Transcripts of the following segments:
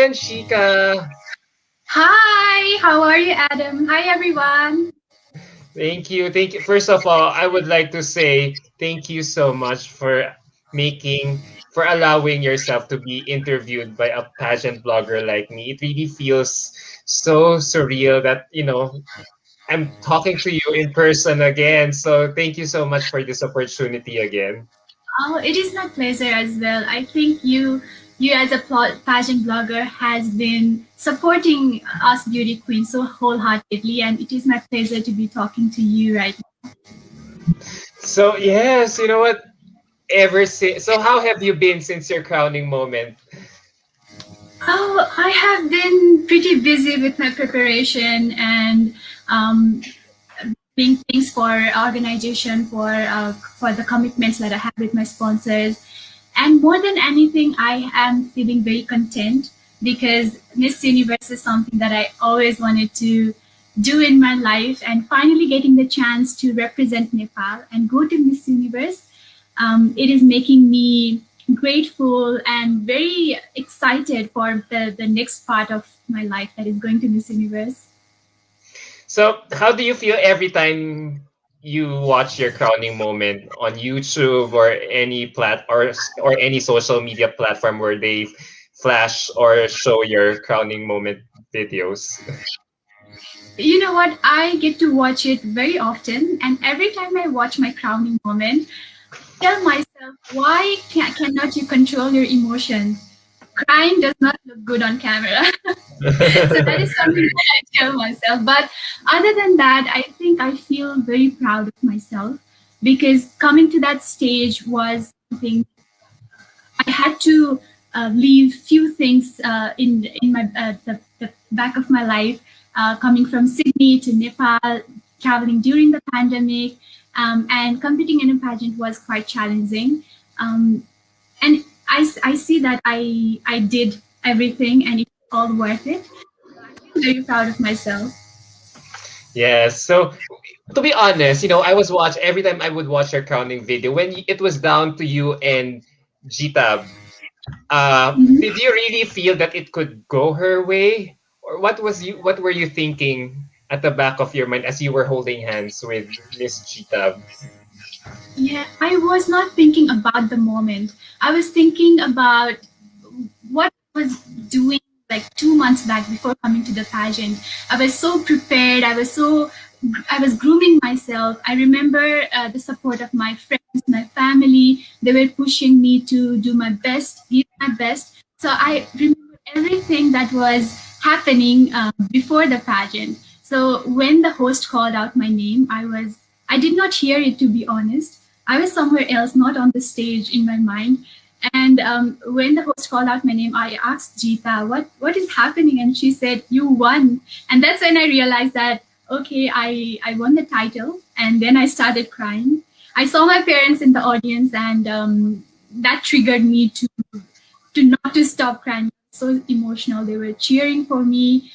Anshika. Hi, how are you, Adam? Hi, everyone. Thank you. Thank you. First of all, I would like to say thank you so much for allowing yourself to be interviewed by a pageant blogger like me. It really feels so surreal that, I'm talking to you in person again. So thank you so much for this opportunity again. Oh, it is my pleasure as well. I think you as a pageant blogger, has been supporting us beauty queens so wholeheartedly, and it is my pleasure to be talking to you right now. So, yes, you know what? How have you been since your crowning moment? Oh, I have been pretty busy with my preparation and um, doing things for organization for the commitments that I have with my sponsors. And more than anything, I am feeling very content because Miss Universe is something that I always wanted to do in my life, and finally getting the chance to represent Nepal and go to Miss Universe, it is making me grateful and very excited for the next part of my life that is going to Miss Universe. So, how do you feel every time you watch your crowning moment on YouTube or or any social media platform where they flash or show your crowning moment videos? You know what? I get to watch it very often, and every time I watch my crowning moment, tell myself, why cannot you control your emotions? Crying does not look good on camera. So that is something that I tell myself. But other than that, I think I feel very proud of myself because coming to that stage was something I had to leave few things in my the back of my life, coming from Sydney to Nepal, traveling during the pandemic, and competing in a pageant was quite challenging. And I see that I did everything and it's all worth it. I feel very proud of myself. Yes. So, to be honest, I was watch every time I would watch your crowning video when it was down to you and Gita. Mhm. Did you really feel that it could go her way, or what were you thinking at the back of your mind as you were holding hands with Miss Cheetah? Yeah, I was not thinking about the moment. I was thinking about what I was doing like 2 months back before coming to the pageant. I was so prepared. I was grooming myself. I remember the support of my friends, my family. They were pushing me to do my best, give my best. So I remember everything that was happening before the pageant. So when the host called out my name, I did not hear it, to be honest. I was somewhere else, not on the stage in my mind. And when the host called out my name, I asked Jeeta, what is happening? And she said, you won. And that's when I realized that, okay, I won the title. And then I started crying. I saw my parents in the audience, and that triggered me to not to stop crying. So emotional. They were cheering for me.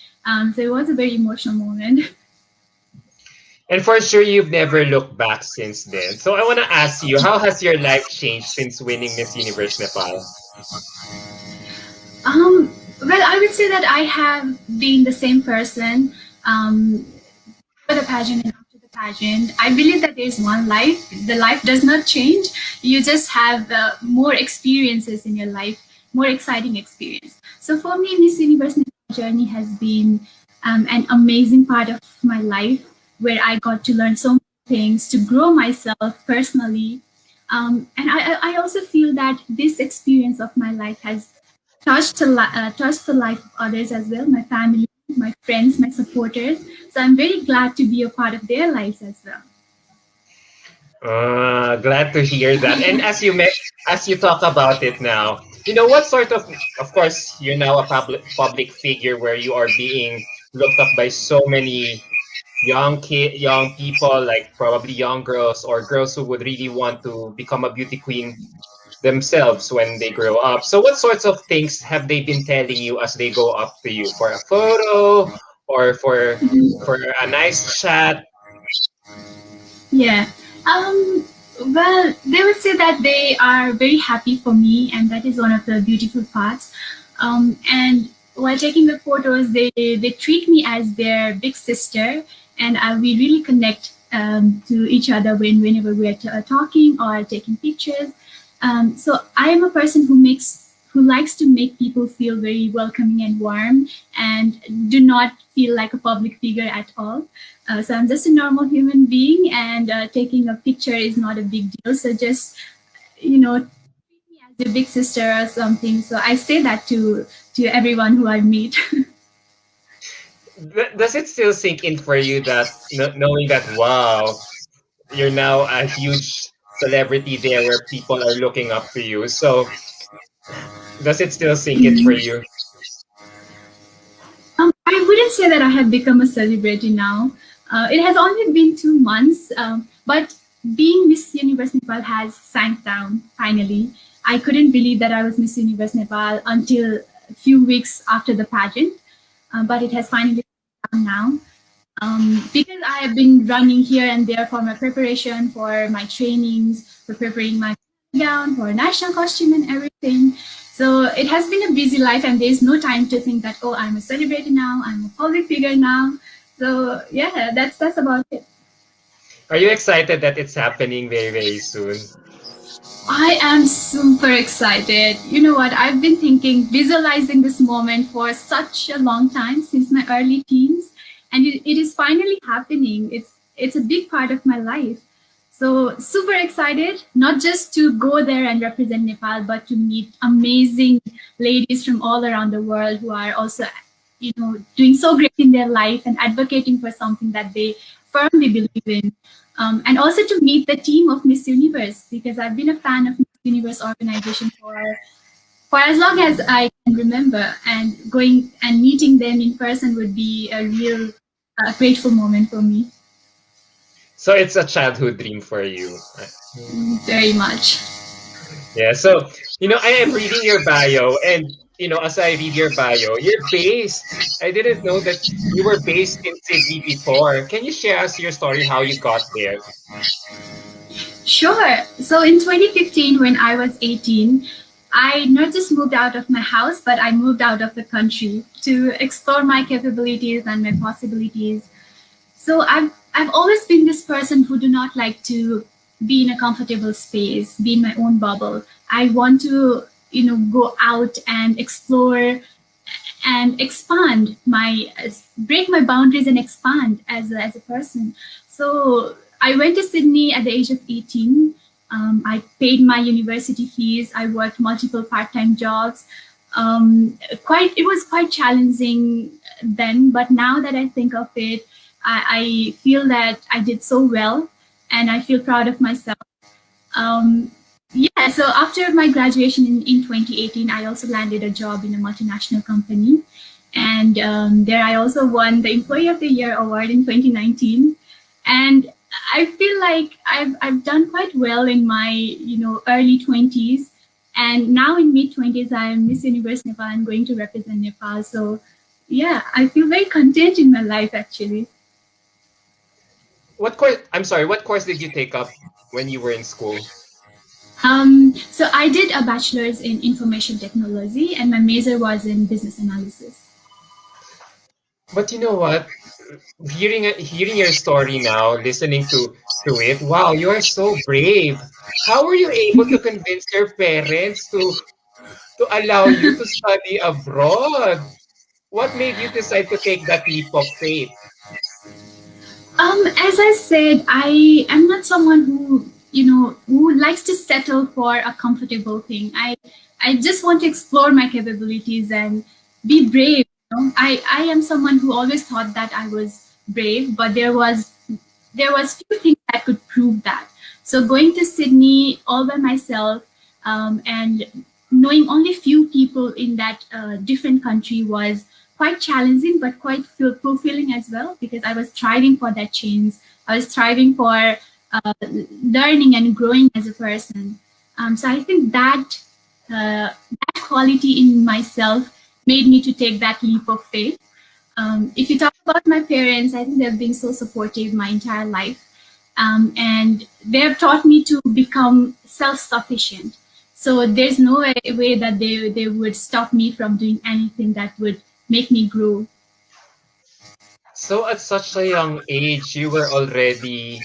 So it was a very emotional moment. And for sure, you've never looked back since then. So I want to ask you, how has your life changed since winning Miss Universe Nepal? Well, I would say that I have been the same person for the pageant and after the pageant. I believe that there's one life. The life does not change. You just have more experiences in your life, more exciting experience. So for me, Miss Universe journey has been an amazing part of my life where I got to learn so many things, to grow myself personally. And I also feel that this experience of my life has touched the life of others as well, my family, my friends, my supporters. So I'm very glad to be a part of their lives as well. Glad to hear that. And as you talk about it now, what sort of course, you're now a public figure where you are being looked up by so many young people, like probably young girls or girls who would really want to become a beauty queen themselves when they grow up. So, what sorts of things have they been telling you as they go up to you for a photo or for a nice chat? Yeah. Um, well, they would say that they are very happy for me, and that is one of the beautiful parts. And while taking the photos, they treat me as their big sister, and we really connect to each other whenever we're talking or taking pictures. So I am a person who likes to make people feel very welcoming and warm, and do not feel like a public figure at all. So I'm just a normal human being, and taking a picture is not a big deal. So just, treat me as your big sister or something. So I say that to everyone who I meet. Does it still sink in for you that knowing that wow, you're now a huge celebrity there where people are looking up to you? So does it still sink in for you? I wouldn't say that I have become a celebrity now. It has only been 2 months, but being Miss Universe Nepal has sank down finally. I couldn't believe that I was Miss Universe Nepal until a few weeks after the pageant, but it has finally come now. Because I have been running here and there for my preparation, for my trainings, for preparing my gown, for national costume and everything. So it has been a busy life, and there's no time to think that, oh, I'm a celebrity now, I'm a public figure now. So yeah, that's about it. Are you excited that it's happening very, very soon? I am super excited. You know what? I've been thinking, visualizing this moment for such a long time, since my early teens, and it is finally happening. It's a big part of my life. So super excited, not just to go there and represent Nepal, but to meet amazing ladies from all around the world who are also, doing so great in their life and advocating for something that they firmly believe in. And also to meet the team of Miss Universe, because I've been a fan of Miss Universe organization for as long as I can remember, and going and meeting them in person would be a real grateful moment for me. So it's a childhood dream for you. Very much. Yeah. So, I am reading your bio, and, as I read your bio, you're based. I didn't know that you were based in Sydney before. Can you share us your story, how you got there? Sure. So in 2015, when I was 18, I not just moved out of my house, but I moved out of the country to explore my capabilities and my possibilities. So I've always been this person who do not like to be in a comfortable space, be in my own bubble. I want to, go out and explore and expand my break my boundaries and expand as a person. So I went to Sydney at the age of 18. I paid my university fees. I worked multiple part-time jobs. Quite it was quite challenging then, but now that I think of it, I feel that I did so well, and I feel proud of myself. um, yeah, so after my graduation in 2018, I also landed a job in a multinational company. And there I also won the Employee of the Year award in 2019. And I feel like I've done quite well in my, early 20s. And now in mid 20s, I am Miss Universe Nepal and going to represent Nepal. So yeah, I feel very content in my life actually. What course? I'm sorry. What course did you take up when you were in school? So I did a bachelor's in information technology, and my major was in business analysis. But you know what? Hearing your story now, listening to it, wow, you are so brave. How were you able to convince your parents to allow you to study abroad? What made you decide to take that leap of faith? As I said, I am not someone who likes to settle for a comfortable thing. I just want to explore my capabilities and be brave. I am someone who always thought that I was brave, but there was few things that could prove that. So going to Sydney all by myself, and knowing only few people in that different country was quite challenging, but quite fulfilling as well, because I was striving for that change. I was striving for learning and growing as a person. So I think that quality in myself made me to take that leap of faith. If you talk about my parents, I think they've been so supportive my entire life. And they have taught me to become self-sufficient. So there's no way that they would stop me from doing anything that would make me grow. So at such a young age, you were already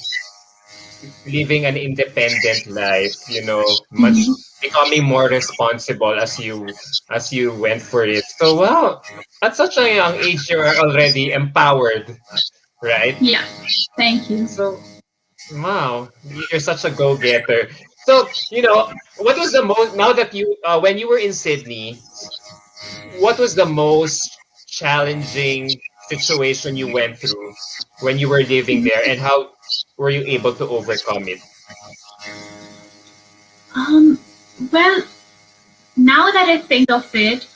living an independent life, much Mhm. becoming more responsible as you went for it. So wow, at such a young age, you are already empowered, right? Yeah, thank you. So wow, you're such a go-getter. So, what was the most, now that when you were in Sydney, what was the most challenging situation you went through when you were living there, and how were you able to overcome it? Um, well, now that I think of it,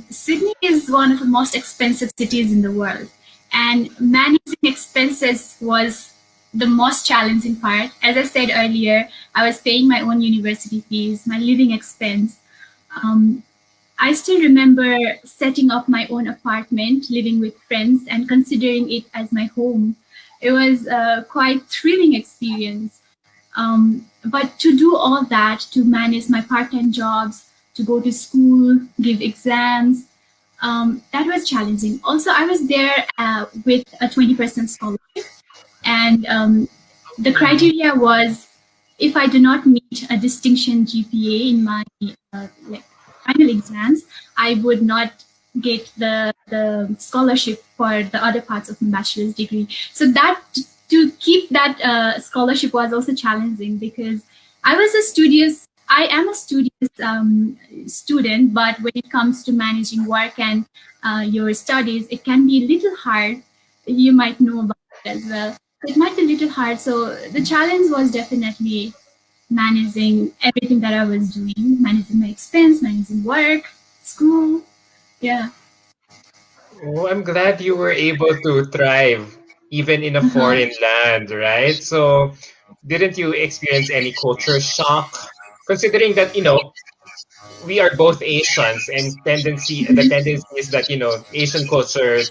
Sydney is one of the most expensive cities in the world, and managing expenses was the most challenging part. As I said earlier, I was paying my own university fees, my living expense. Um, I still remember setting up my own apartment, living with friends, and considering it as my home. It was a quite thrilling experience. But to do all that, to manage my part-time jobs, to go to school, give exams, that was challenging. Also, I was there with a 20% scholarship, and the Mhm. criteria was if I do not meet a distinction GPA in my like final exams, I would not get the scholarship for the other parts of my bachelor's degree. So that to keep that scholarship was also challenging because I was a studious. I am a studious student, but when it comes to managing work and your studies, it can be a little hard. You might know about it as well. It might be a little hard. So the challenge was definitely managing everything that I was doing, managing my expense, managing work, school. Yeah. Oh, I'm glad you were able to thrive even in a Uh-huh. foreign land, right? So, didn't you experience any culture shock? Considering that, we are both Asians, and the tendency is that, Asian culture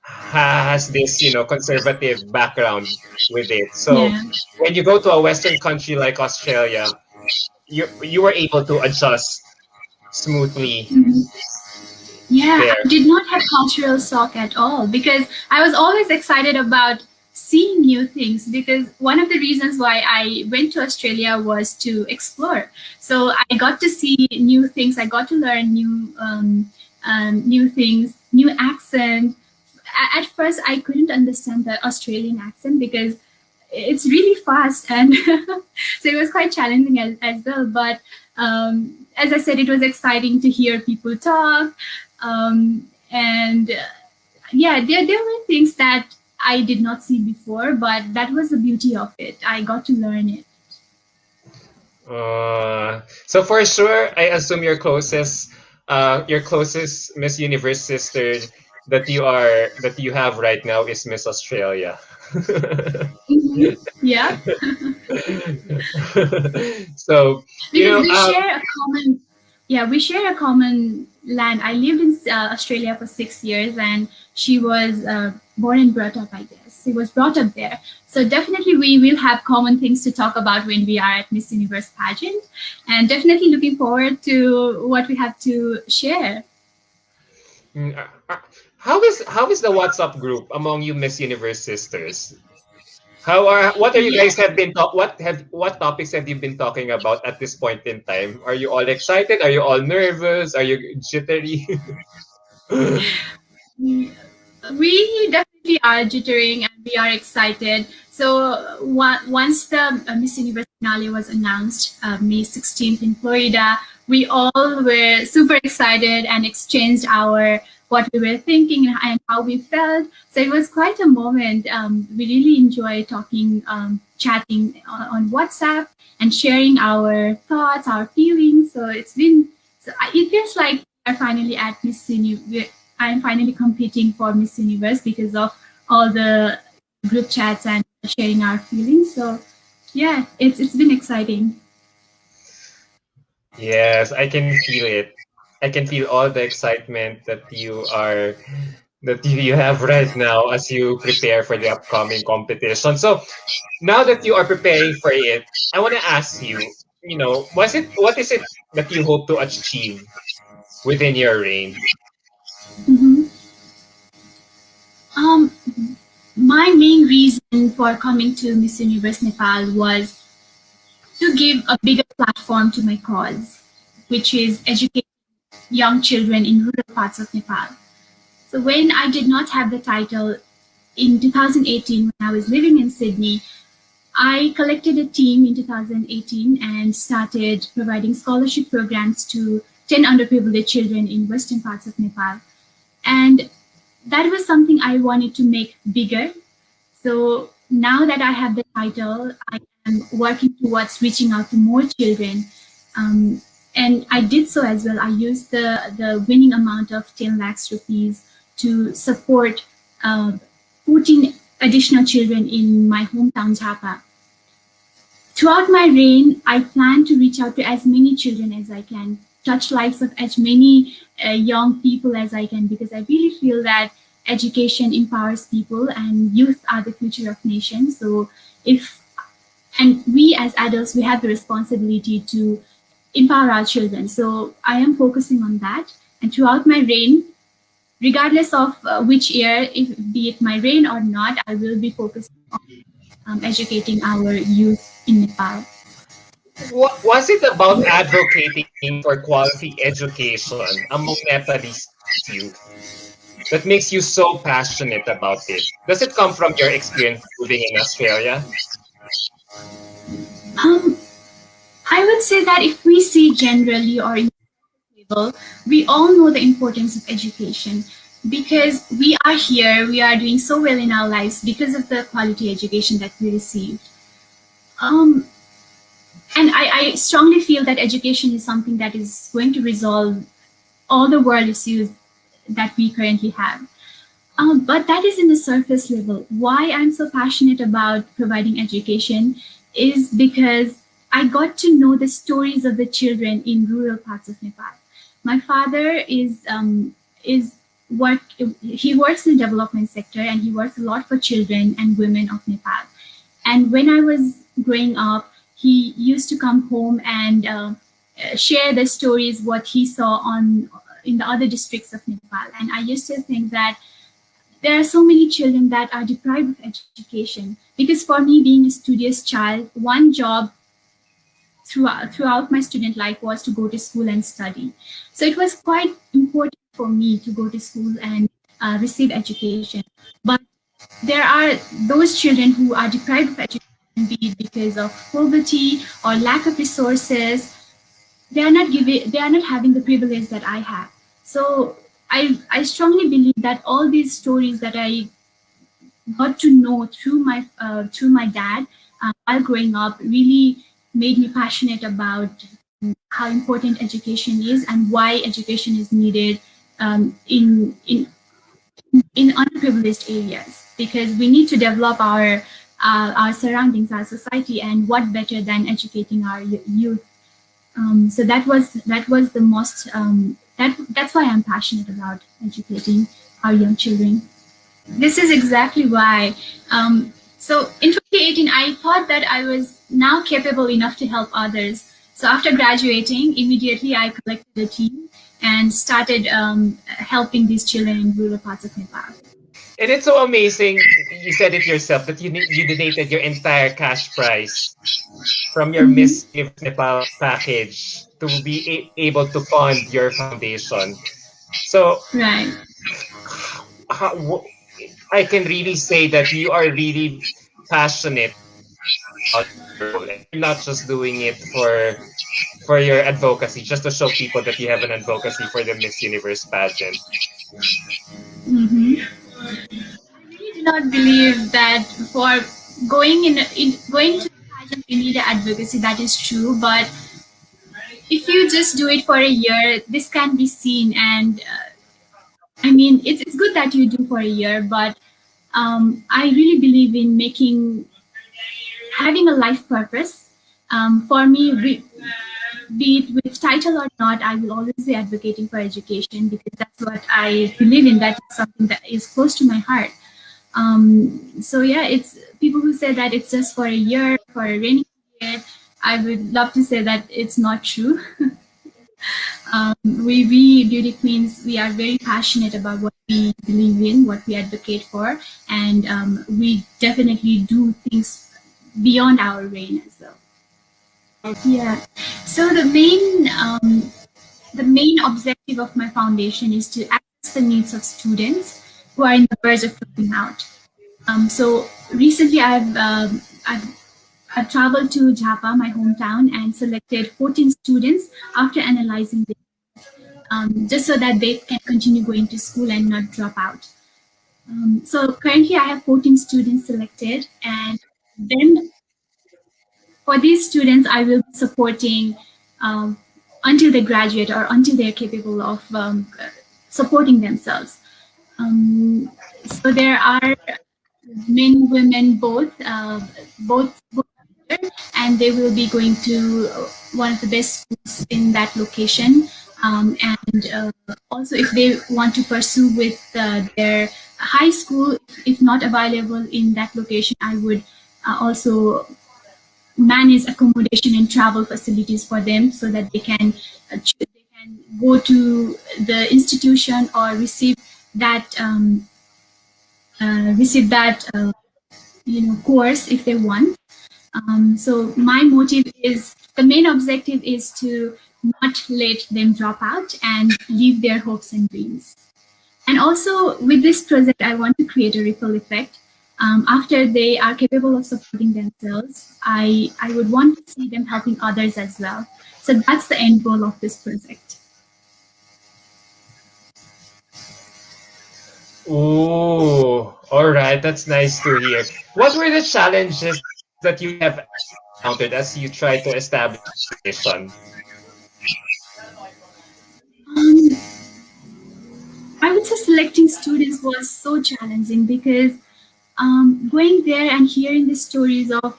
has this, conservative background with it. So, Yeah. when you go to a Western country like Australia, you were able to adjust smoothly Mhm. Yeah, there. I did not have cultural shock at all because I was always excited about seeing new things because one of the reasons why I went to Australia was to explore. So I got to see new things. I got to learn new things, new accent. At first, I couldn't understand the Australian accent because it's really fast and so it was quite challenging as well. But as I said, it was exciting to hear people talk and yeah, there were things that I did not see before, but that was the beauty of it. I got to learn it. So for sure, I assume your closest Miss Universe sister that you have right now is Miss Australia. Mhm. Yeah, So, because we share a common yeah, we share a common land. I lived in Australia for 6 years, and she was born and brought up, I guess. She was brought up there. So definitely we will have common things to talk about when we are at Miss Universe pageant, and definitely looking forward to what we have to share. mm, how is the WhatsApp group among you Miss Universe sisters? What are you Yeah. guys have been talk what topics have you been talking about at this point in time? Are you all excited? Are you all nervous? Are you jittery? We definitely are jittering and we are excited. So once the Miss Universe finale was announced, May 16th in Florida, we all were super excited and exchanged our what we were thinking and how we felt. So it was quite a moment. We really enjoy talking, chatting on WhatsApp and sharing our thoughts, our feelings. So it feels like we're finally at Miss Universe. I'm finally competing for Miss Universe because of all the group chats and sharing our feelings. So yeah, it's been exciting. Yes, I can feel it. I can feel all the excitement that you have right now as you prepare for the upcoming competition. So now that you are preparing for it, I want to ask you, what is it that you hope to achieve within your reign? my main reason for coming to Miss Universe Nepal was to give a bigger platform to my cause, which is educating young children in rural parts of Nepal. So when I did not have the title in 2018, when I was living in Sydney, I collected a team in 2018 and started providing scholarship programs to 10 underprivileged children in western parts of Nepal. And that was something I wanted to make bigger. So now that I have the title, I am working towards reaching out to more children. Um, and I did so as well. I used the winning amount of 10 lakhs rupees to support uh, 14 additional children in my hometown, Jhapa. Throughout my reign, I plan to reach out to as many children as I can, touch lives of as many young people as I can, because I really feel that education empowers people and youth are the future of nations. So if, and we as adults, we have the responsibility to empower our children. So I am focusing on that. And throughout my reign, regardless of which year, if be it my reign or not, I will be focusing on educating our youth in Nepal. Was it about advocating for quality education among Nepalese youth that makes you so passionate about it? Does it come from your experience living in Australia? Um, I would say that if we see generally or in level, we all know the importance of education because we are here, we are doing so well in our lives because of the quality education that we received. Um, and I strongly feel that education is something that is going to resolve all the world issues that we currently have. But that is in the surface level. Why I'm so passionate about providing education is because I got to know the stories of the children in rural parts of Nepal. My father is work. He works in the development sector and he works a lot for children and women of Nepal. And when I was growing up, he used to come home and share the stories what he saw on in the other districts of Nepal. And I used to think that there are so many children that are deprived of education because for me being a studious child, one job throughout my student life was to go to school and study. So it was quite important for me to go to school and receive education. But there are those children who are deprived of education, be it because of poverty or lack of resources. They are not having the privilege that I have. So I strongly believe that all these stories that I got to know through my dad while growing up really made me passionate about how important education is and why education is needed in underprivileged areas because we need to develop our surroundings, our society, and what better than educating our youth. So that was the most that's why I'm passionate about educating our young children. This is exactly why. So in 2018, I thought that I was now capable enough to help others. So after graduating, immediately I collected a team and started helping these children in rural parts of Nepal. And it's so amazing. You said it yourself that you donated your entire cash prize from your Mhm. Miss Universe Nepal package to be able to fund your foundation. So Right. how, I can really say that you are really passionate about your role, and you're not just doing it for your advocacy, just to show people that you have an advocacy for the Miss Universe pageant. Hmm. I really do not believe that for going to the pageant you need advocacy. That is true, but if you just do it for a year, this can be seen. And I mean, it's good that you do for a year, but I really believe in making having a life purpose. For me, be it with title or not, I will always be advocating for education because that's what I believe in. That is something that is close to my heart. So yeah, it's people who say that it's just for a year, for a rainy period. I would love to say that it's not true. We beauty queens, we are very passionate about what we believe in, what we advocate for, and we definitely do things beyond our reign as well. Yeah. So the main objective of my foundation is to address the needs of students who are in the verge of dropping out. So recently, I've traveled to Japa, my hometown, and selected 14 students after analyzing them, just so that they can continue going to school and not drop out. So currently, I have 14 students selected, and then for these students, I will be supporting um, until they graduate or until they're capable of supporting themselves. So there are men, women, both together, and they will be going to one of the best schools in that location. And also, if they want to pursue with their high school, if not available in that location, I would also manage accommodation and travel facilities for them so that they can go to the institution or that um, receive that course if they want. So my motive is the main objective is to not let them drop out and leave their hopes and dreams. And also with this project, I want to create a ripple effect. After they are capable of supporting themselves, I would want to see them helping others as well. So that's the end goal of this project. Oh, all right. That's nice to hear. What were the challenges that you have encountered as you try to establish this vision? Um, I would say selecting students was so challenging because going there and hearing the stories of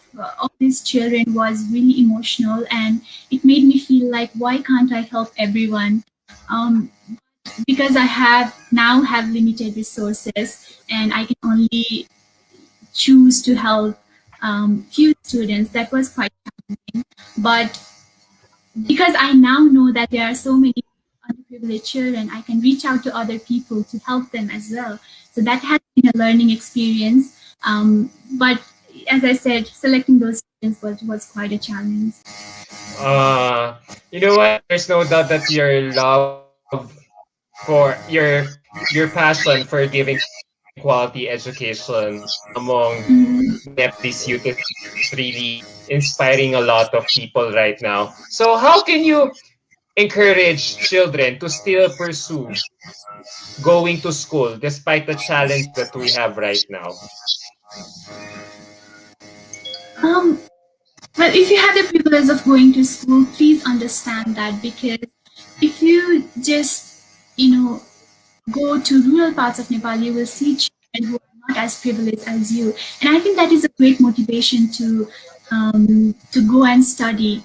these children was really emotional, and it made me feel like why can't I help everyone? Um, because I have limited resources and I can only choose to help few students. That was quite challenging, but because I now know that there are so many underprivileged children, I can reach out to other people to help them as well. So that has been a learning experience. But as I said, selecting those students was quite a challenge. You know what? There's no doubt that your love for your passion for giving quality education among the Mm. Nepalese youth is really inspiring a lot of people right now. So how can you encourage children to still pursue going to school despite the challenge that we have right now? Um, well, if you have the privilege of going to school, please understand that, because if you just, you know, go to rural parts of Nepal, you will see children who are not as privileged as you. And I think that is a great motivation to go and study.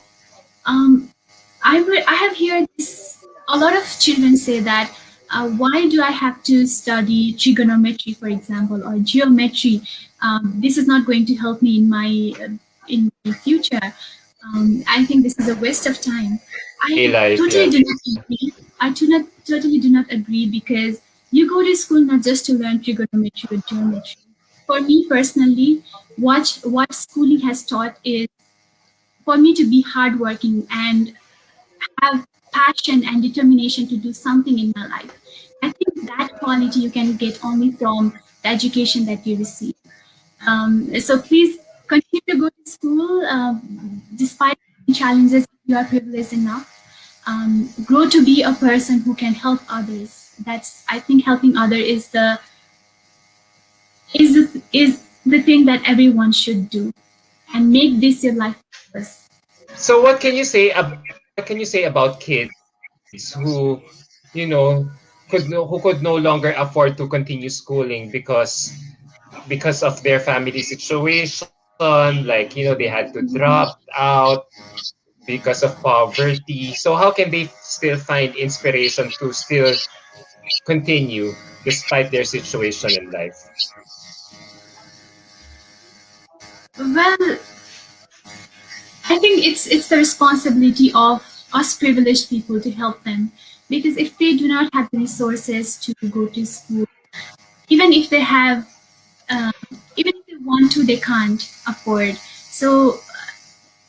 Um, I have heard this. A lot of children say that why do I have to study trigonometry, for example, or geometry? This is not going to help me in my future. I think this is a waste of time. I Everyday life, totally do yeah. not agree. I do not totally do not agree, because you go to school not just to learn trigonometry or geometry. For me personally, what schooling has taught is for me to be hardworking and have passion and determination to do something in my life. I think that quality you can get only from the education that you receive. So please continue to go to school despite challenges. If you are privileged enough, grow to be a person who can help others. That's, I think, helping other is the thing that everyone should do, and make this your life purpose. So what can you say about kids who, you know, who could no longer afford to continue schooling because of their family situation, like they had to drop out because of poverty. So how can they still find inspiration to still continue despite their situation in life? Well, I think it's the responsibility of us privileged people to help them, because if they do not have the resources to go to school, even if they have, um, even if they want to, they can't afford. So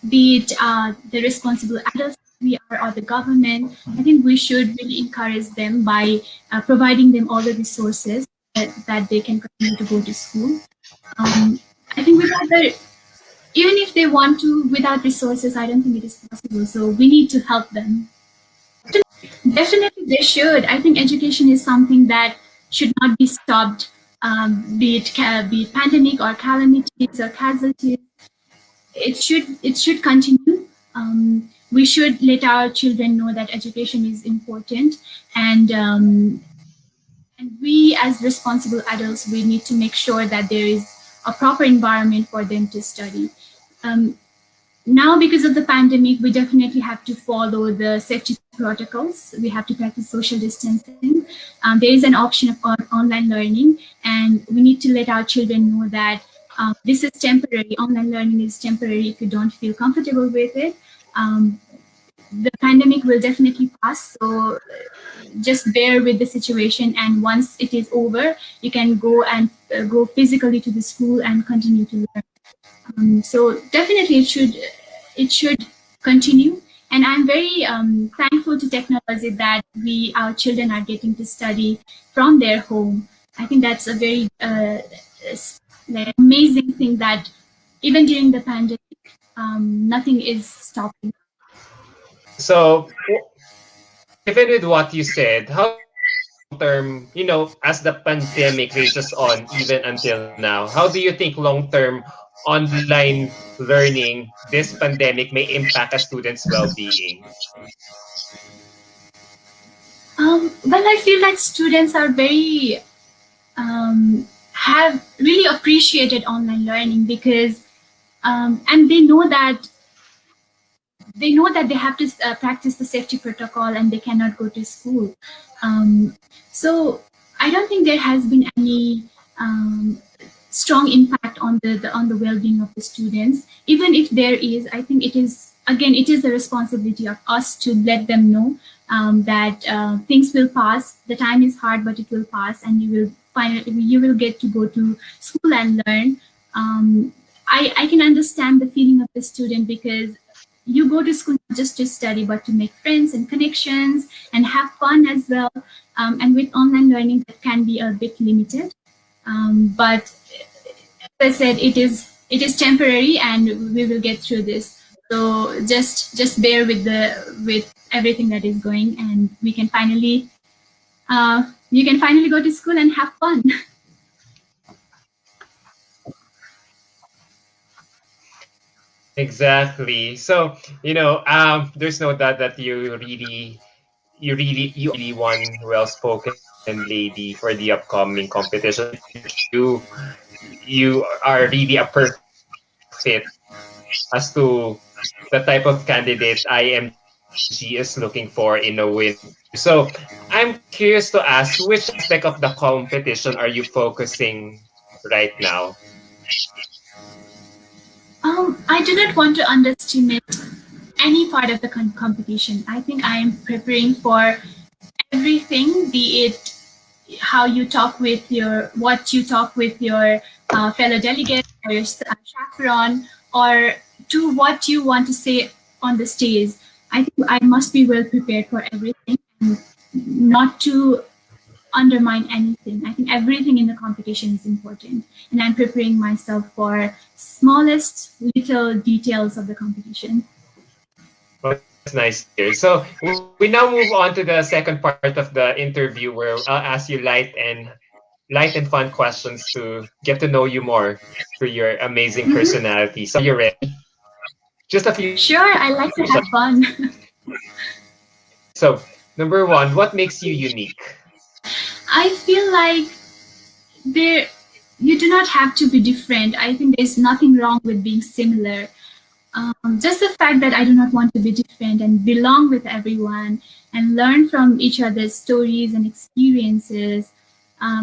be it the responsible adults we are or the government, I think we should really encourage them by providing them all the resources that they can continue to go to school. I think without the, even if they want to, without resources, I don't think it is possible. So we need to help them. Definitely, they should. I think education is something that should not be stopped, be it pandemic or calamities or casualties. It should continue. We should let our children know that education is important, and and we as responsible adults, we need to make sure that there is a proper environment for them to study. Um, Now, because of the pandemic, we definitely have to follow the safety protocols. We have to practice social distancing. There is an option of online learning, and we need to let our children know that this is temporary. Online learning is temporary. If you don't feel comfortable with it, um, the pandemic will definitely pass. So just bear with the situation, and once it is over, you can go and go physically to the school and continue to learn. So definitely it should continue, and I'm very thankful to technology that we our children are getting to study from their home. I think that's a very like amazing thing that even during the pandemic, nothing is stopping. So, even with what you said, how do you think long term, as the pandemic rages on even until now, how do you think long term online learning, this pandemic may impact a student's well being? Well, I feel like students are very have really appreciated online learning because and they know that they have to practice the safety protocol and they cannot go to school. Um, so I don't think there has been any strong impact on the well-being of the students. Even if there is, I think it is the responsibility of us to let them know that things will pass. The time is hard, but it will pass, and you will get to go to school and learn. I can understand the feeling of the student because you go to school not just to study, but to make friends and connections and have fun as well. And with online learning, that can be a bit limited. But as I said, it is temporary, and we will get through this. So just bear with everything that is going, and we can finally you can finally go to school and have fun. Exactly. So, there's no doubt that you really one well-spoken lady for the upcoming competition. I think you are really a perfect fit as to the type of candidate IMG is looking for in a winner. So I'm curious to ask, which aspect of the competition are you focusing right now? I do not want to underestimate any part of the competition. I think I am preparing for everything, be it how you talk with what you talk with your fellow delegate or your chaperone, or to what you want to say on the stage. I think I must be well prepared for everything and not to undermine anything. I think everything in the competition is important, and I'm preparing myself for smallest little details of the competition. Well, that's nice to hear. So we now move on to the second part of the interview where I'll ask you light and fun questions to get to know you more through your amazing Mhm. personality. So are you ready? Just a few short Sure, I like to questions. have fun. So number one, what makes you unique? I feel like there you do not have to be different. I think there's nothing wrong with being similar. Just the fact that I do not want to be different and belong with everyone and learn from each other's stories and experiences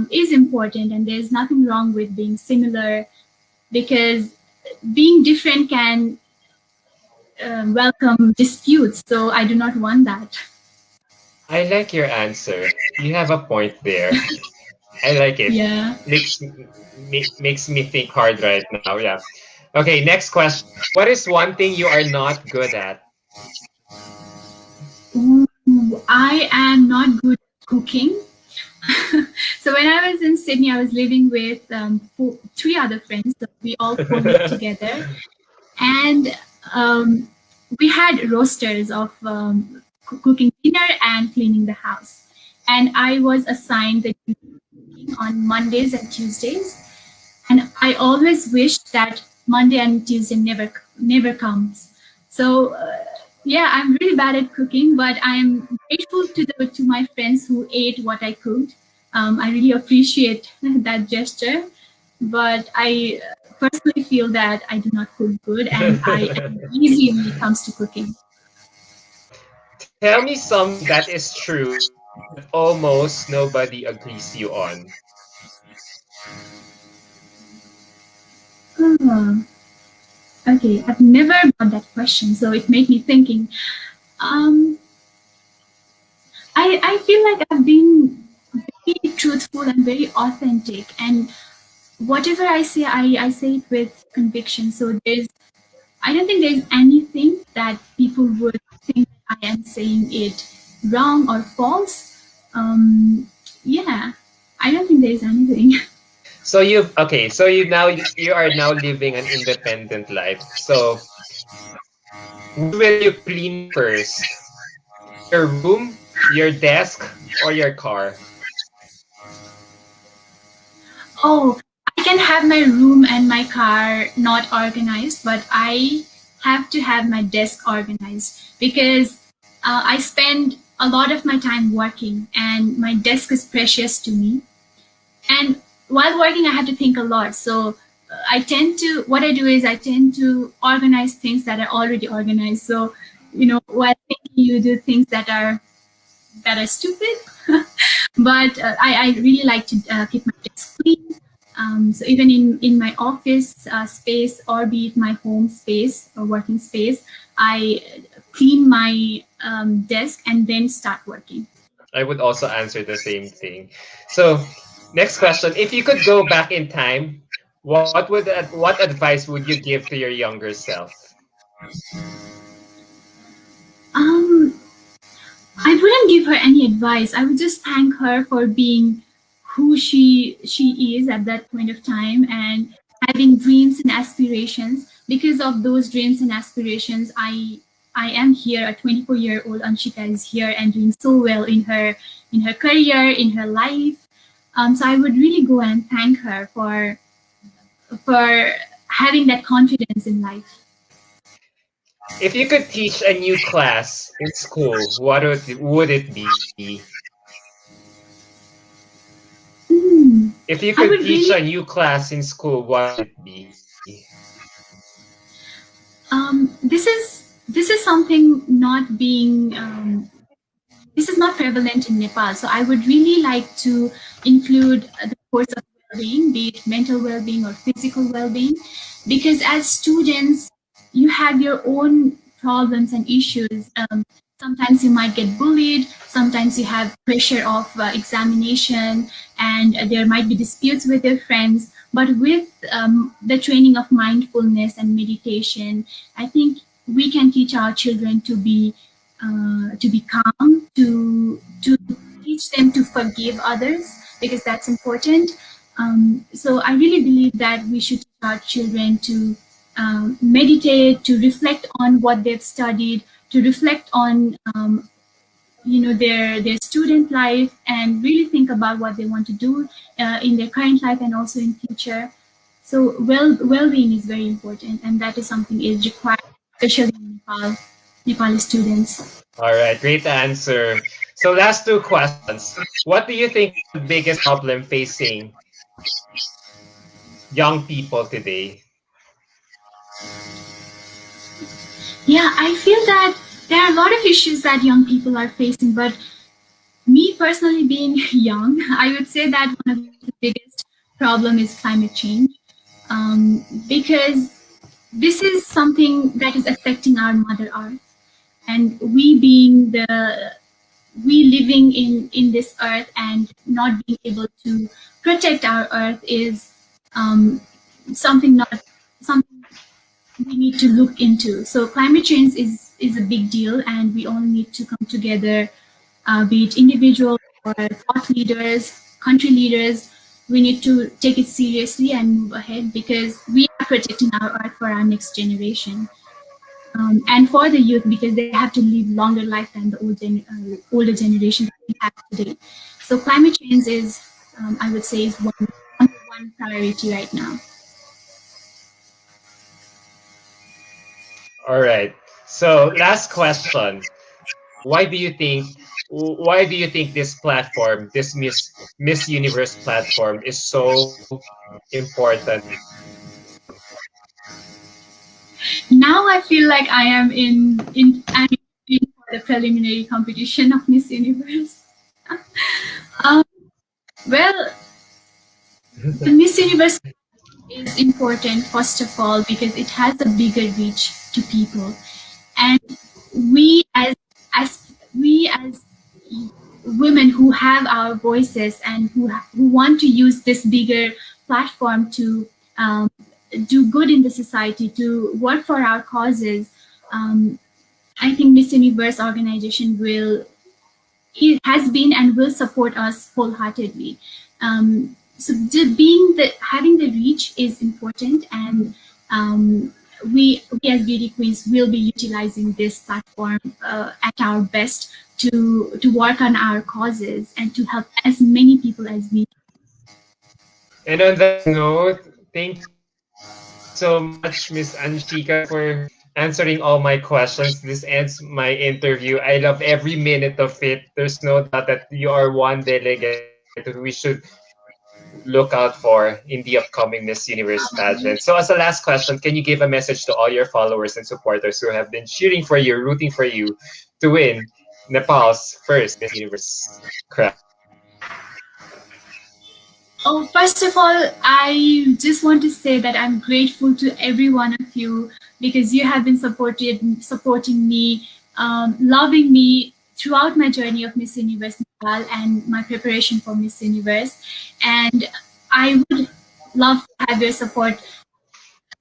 is important. And there's nothing wrong with being similar, because being different can welcome disputes. So I do not want that. I like your answer. You have a point there. I like it. Yeah. Makes me think hard right now. Yeah. Okay, next question. What is one thing you are not good at? Ooh, I am not good at cooking. So when I was in Sydney, I was living with three other friends. So we all co-lived together, and um, we had rosters of cooking dinner and cleaning the house. And I was assigned the duty of cooking on Mondays and Tuesdays. And I always wish that Monday and Tuesday never comes. So yeah, I'm really bad at cooking, but I'm grateful to my friends who ate what I cooked. I really appreciate that gesture, but I personally feel that I do not cook good, and I am easy when it comes to cooking. Tell me something that is true but almost nobody agrees you on. Hmm. Okay, I've never got that question, so it made me thinking. Um, I feel like I've been very truthful and very authentic, and whatever I say it with conviction. So I don't think there's anything that people would think that I am saying it wrong or false. Yeah, I don't think there's anything. You are now living an independent life. So what will you clean first? Your room, your desk, or your car? Oh, I can have my room and my car not organized, but I have to have my desk organized because I spend a lot of my time working and my desk is precious to me. And while working, I have to think a lot. So what I do is I tend to organize things that are already organized. So, while thinking, you do things that are stupid. But I really like to keep my desk clean. So even in my office space, or be it my home space or working space, I clean my desk and then start working. I would also answer the same thing. So, next question. If you could go back in time, what advice would you give to your younger self? Um, I wouldn't give her any advice. I would just thank her for being who she is at that point of time, and having dreams and aspirations. Because of those dreams and aspirations, I am here. A 24-year-old Anshika is here and doing so well in her career, in her life. So I would really go and thank her for having that confidence in life. If you could teach a new class in school, would it be? Hmm. If you I could would teach really a new class in school, what would it be? this is something not being this is not prevalent in Nepal. So I would really like to include the course of well-being, be it mental well-being or physical well-being, because as students, you have your own problems and issues. Sometimes you might get bullied. Sometimes you have pressure of examination, and there might be disputes with your friends. But with the training of mindfulness and meditation, I think we can teach our children to be calm, to teach them to forgive others, because that's important. So I really believe that we should teach our children to meditate, to reflect on what they've studied, to reflect on their student life, and really think about what they want to do in their current life and also in future. So well-being is very important, and that is something is required, especially in Nepali students. All right, great answer. So, last two questions. What do you think is the biggest problem facing young people today? Yeah, I feel that there are a lot of issues that young people are facing, but me personally being young, I would say that one of the biggest problem is climate change. Because this is something that is affecting our Mother Earth, and we being the we living in this earth and not being able to protect our earth is um, something not something we need to look into. So climate change is a big deal, and we all need to come together, be it individual or thought leaders, country leaders. We need to take it seriously and move ahead because we are protecting our earth for our next generation. And for the youth because they have to live longer life than the older generation that we have today. So climate change is, I would say, is number one priority right now. All right. So last question. Why do you think why do you think this platform, this Miss Universe platform is so important for people? Now I feel like I am in for the preliminary competition of Miss Universe. um, well, the Miss Universe is important first of all because it has a bigger reach to people, and we as women who have our voices and who want to use this bigger platform to um, do good in the society, to work for our causes. um, I think Miss Universe organization will it has been and will support us wholeheartedly. So being the having the reach is important, and we as beauty queens will be utilizing this platform at our best to work on our causes and to help as many people as we. And on that note, thank you so much, Miss Anshika, for answering all my questions. This ends my interview. I love every minute of it. There's no doubt that you are one delegate who we should look out for in the upcoming Miss Universe pageant. So, as a last question, can you give a message to all your followers and supporters who have been cheering for you, rooting for you to win Nepal's first Miss Universe crown? Oh, first of all, I just want to say that I'm grateful to every one of you because you have been supporting me, loving me throughout my journey of Miss Universe Nepal and my preparation for Miss Universe. And I would love to have your support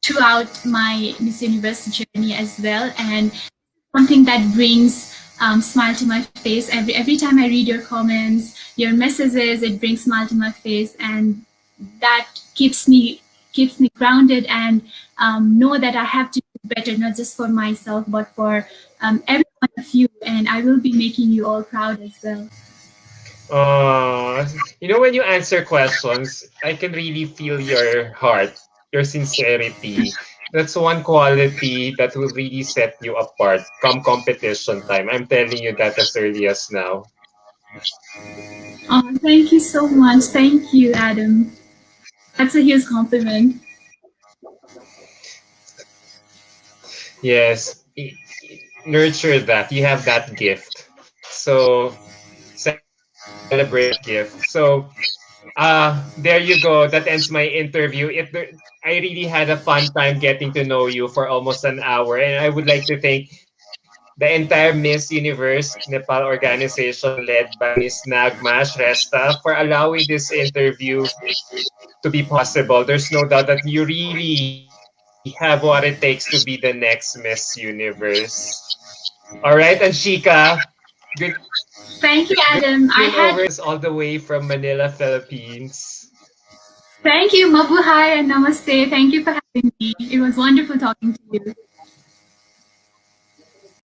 throughout my Miss Universe journey as well. And something that brings smile to my face every time I read your comments, your messages. It brings smile to my face, and that keeps me grounded and know that I have to do better, not just for myself but for every one of you. And I will be making you all proud as well. When you answer questions, I can really feel your heart, your sincerity. That's one quality that will really set you apart come competition time. I'm telling you that as early as now. Oh, thank you so much. Thank you, Adam. That's a huge compliment. Yes, nurture that. You have that gift. So celebrate that gift. So there you go. That ends my interview. I really had a fun time getting to know you for almost an hour, and I would like to thank the entire Miss Universe Nepal organization led by Miss Nagma Shrestha for allowing this interview to be possible. There's no doubt that you really have what it takes to be the next Miss Universe. All right, Anshika. Good Thank you, good to Adam. see I you had all the way from Manila, Philippines. Thank you, Mabuhay and Namaste. Thank you for having me. It was wonderful talking to you.